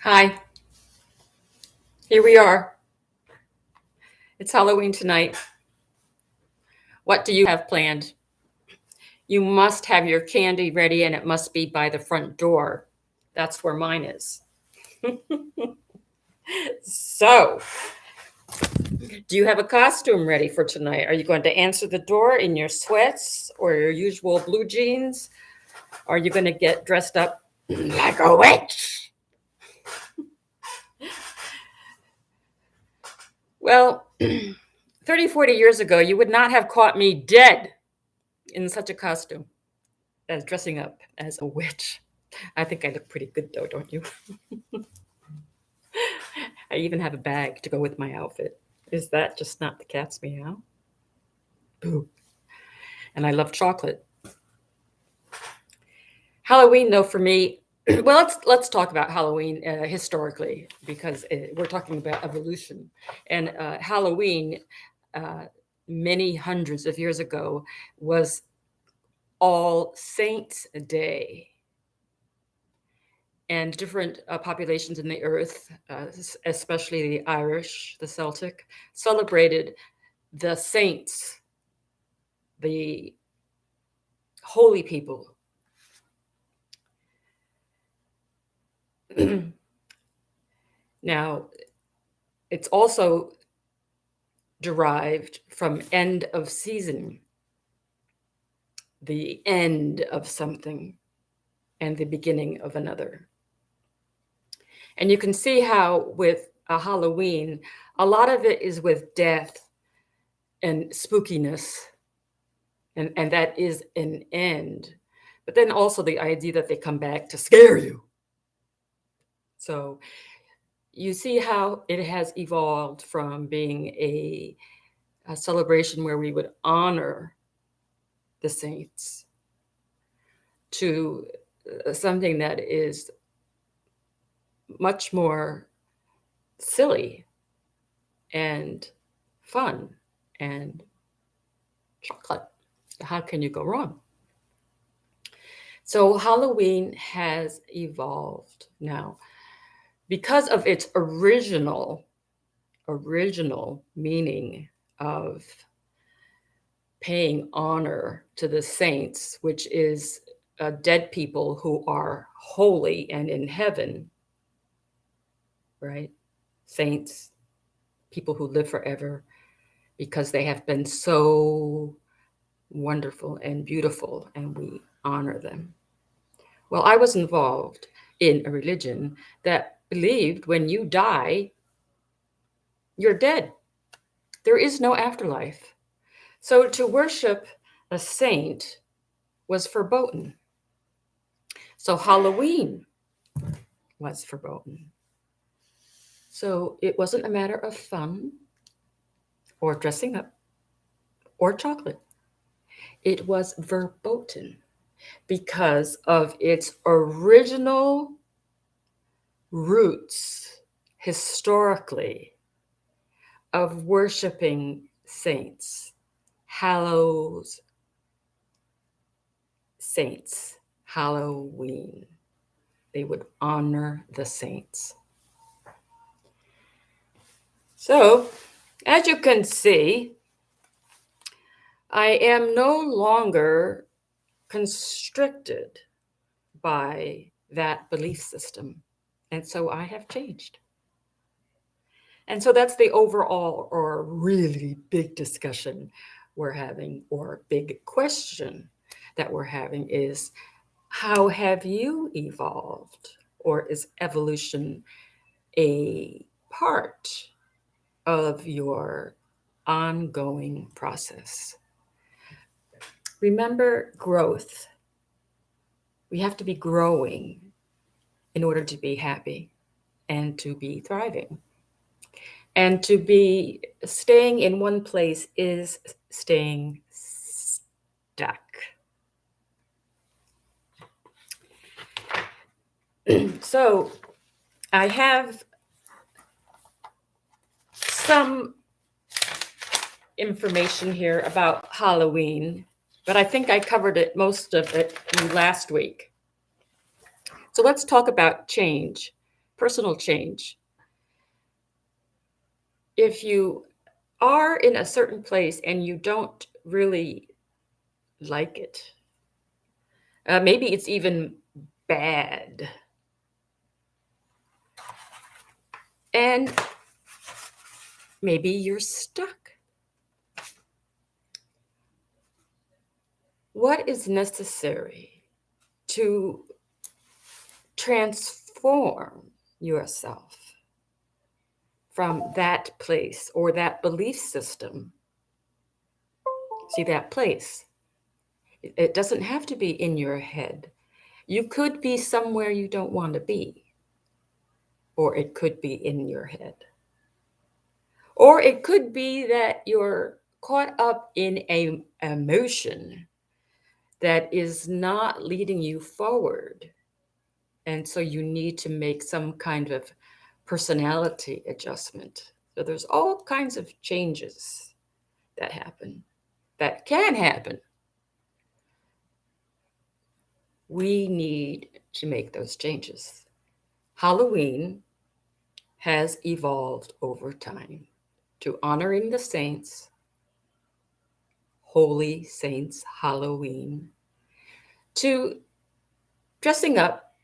Hi, here we are. It's Halloween tonight. What do you have planned? You must have your candy ready and it must be by the front door. That's where mine is. So, do you have a costume ready for tonight? Are you going to answer the door in your sweats or your usual blue jeans? Are you going to get dressed up like a witch? Well, 30, 40 years ago, you would not have caught me dead in such a costume as dressing up as a witch. I think I look pretty good though, don't you? I even have a bag to go with my outfit. Is that just not the cat's meow? Boo. And I love chocolate. Halloween, though, for me, well, let's talk about Halloween historically because we're talking about evolution. And Halloween, uh, many hundreds of years ago, was All Saints Day. And different populations in the earth, especially the Irish, the Celtic, celebrated the saints, the holy people. Now, it's also derived from end of season, the end of something and the beginning of another. And you can see how with a Halloween, a lot of it is with death and spookiness, and that is an end. But then also the idea that they come back to scare you. So you see how it has evolved from being a celebration where we would honor the saints to something that is much more silly and fun and chocolate. How can you go wrong? So Halloween has evolved now because of its original meaning of paying honor to the saints, which is dead people who are holy and in heaven, right? Saints, people who live forever because they have been so wonderful and beautiful, and we honor them. Well, I was involved in a religion that believed when you die, you're dead. There is no afterlife. So to worship a saint was verboten. So Halloween was verboten. So it wasn't a matter of fun or dressing up or chocolate. It was verboten because of its original roots historically of worshiping saints, hallows saints, Halloween. They would honor the saints. So, as you can see, I am no longer constricted by that belief system. And so I have changed. And so that's the overall or really big discussion we're having, or big question that we're having is how have you evolved? Or is evolution a part of your ongoing process? Remember growth. We have to be growing in order to be happy and to be thriving. And to be staying in one place is staying stuck. So I have some information here about Halloween, but I think I covered it, most of it, last week. So let's talk about change personal change. If you are in a certain place and you don't really like it, maybe it's even bad, and maybe you're stuck. What is necessary to transform yourself from that place or that belief system? See, that place, it doesn't have to be in your head. You could be somewhere you don't want to be, or it could be in your head. Or it could be that you're caught up in a emotion that is not leading you forward. And so you need to make some kind of personality adjustment. So there's all kinds of changes that happen, that can happen. We need to make those changes. Halloween has evolved over time to honoring the saints, Holy Saints Halloween, to dressing up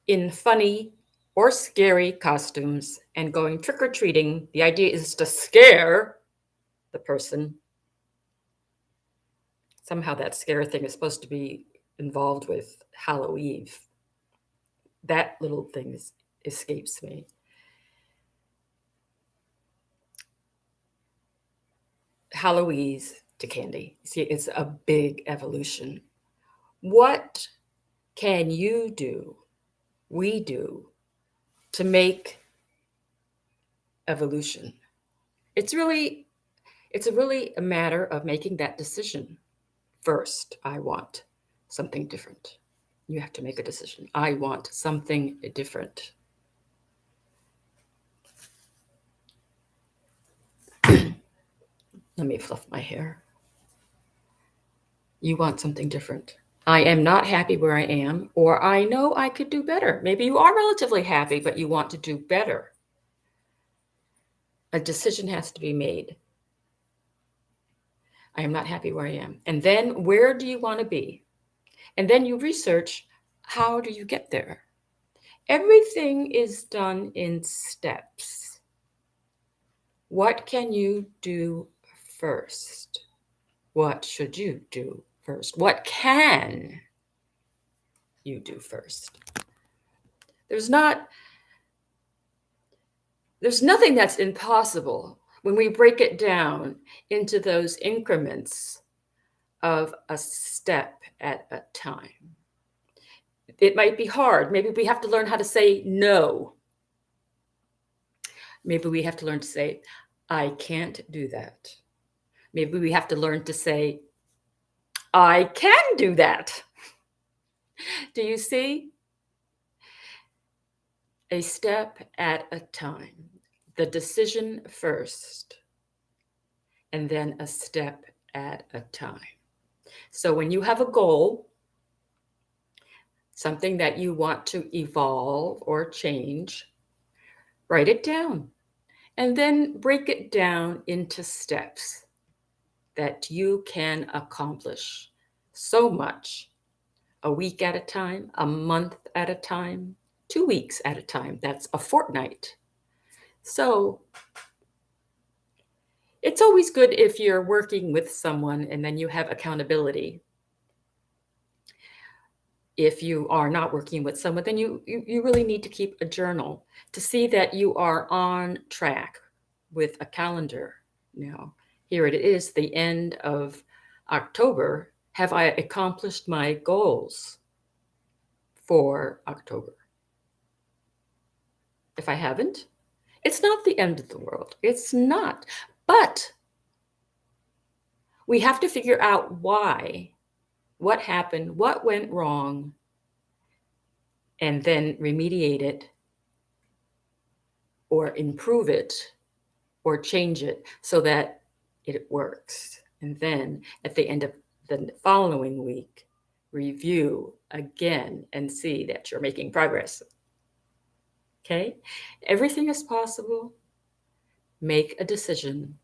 in funny or scary costumes and going trick-or-treating. The idea is to scare the person. Somehow that scare thing is supposed to be involved with Halloween. That little thing escapes me. Halloween to candy. See, it's a big evolution. What can you do, we do, to make evolution? It's really a matter of making that decision. First, I want something different. You have to make a decision. I want something different. Let me fluff my hair. You want something different. I am not happy where I am, or I know I could do better. Maybe you are relatively happy, but you want to do better. A decision has to be made. I am not happy where I am. And then where do you want to be? And then you research, how do you get there? Everything is done in steps. What can you do first? What should you do first? What can you do first? There's nothing that's impossible when we break it down into those increments of a step at a time. It might be hard. Maybe we have to learn how to say no. Maybe we have to learn to say, I can't do that. Maybe we have to learn to say, I can do that. Do you see? A step at a time. The decision first, and then a step at a time. So when you have a goal, something that you want to evolve or change, write it down and then break it down into steps that you can accomplish so much, a week at a time, a month at a time, 2 weeks at a time. That's a fortnight. So it's always good if you're working with someone and then you have accountability. If you are not working with someone, then you really need to keep a journal to see that you are on track with a calendar. Now, here it is, the end of October. Have I accomplished my goals for October? If I haven't, it's not the end of the world. It's not. But we have to figure out why, what happened, what went wrong, and then remediate it or improve it or change it so that it works. And then at the end of the following week, review again and see that you're making progress. Okay? Everything is possible. Make a decision.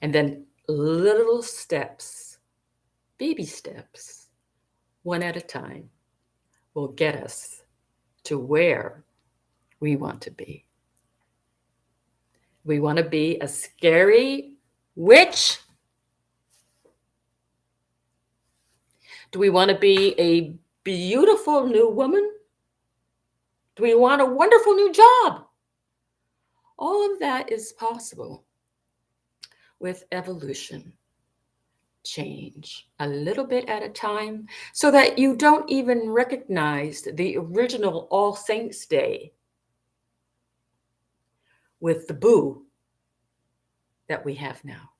And then little steps, baby steps, one at a time, will get us to where we want to be. We want to be a scary witch? Do we want to be a beautiful new woman? Do we want a wonderful new job? All of that is possible with evolution. Change a little bit at a time so that you don't even recognize the original All Saints Day with the boo that we have now.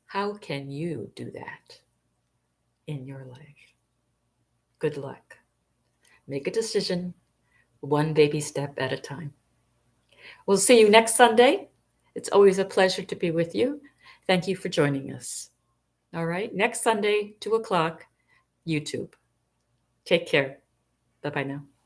How can you do that in your life? Good luck. Make a decision, one baby step at a time. We'll see you next Sunday. It's always a pleasure to be with you. Thank you for joining us. All right, next Sunday, 2 o'clock, YouTube. Take care. Bye-bye now.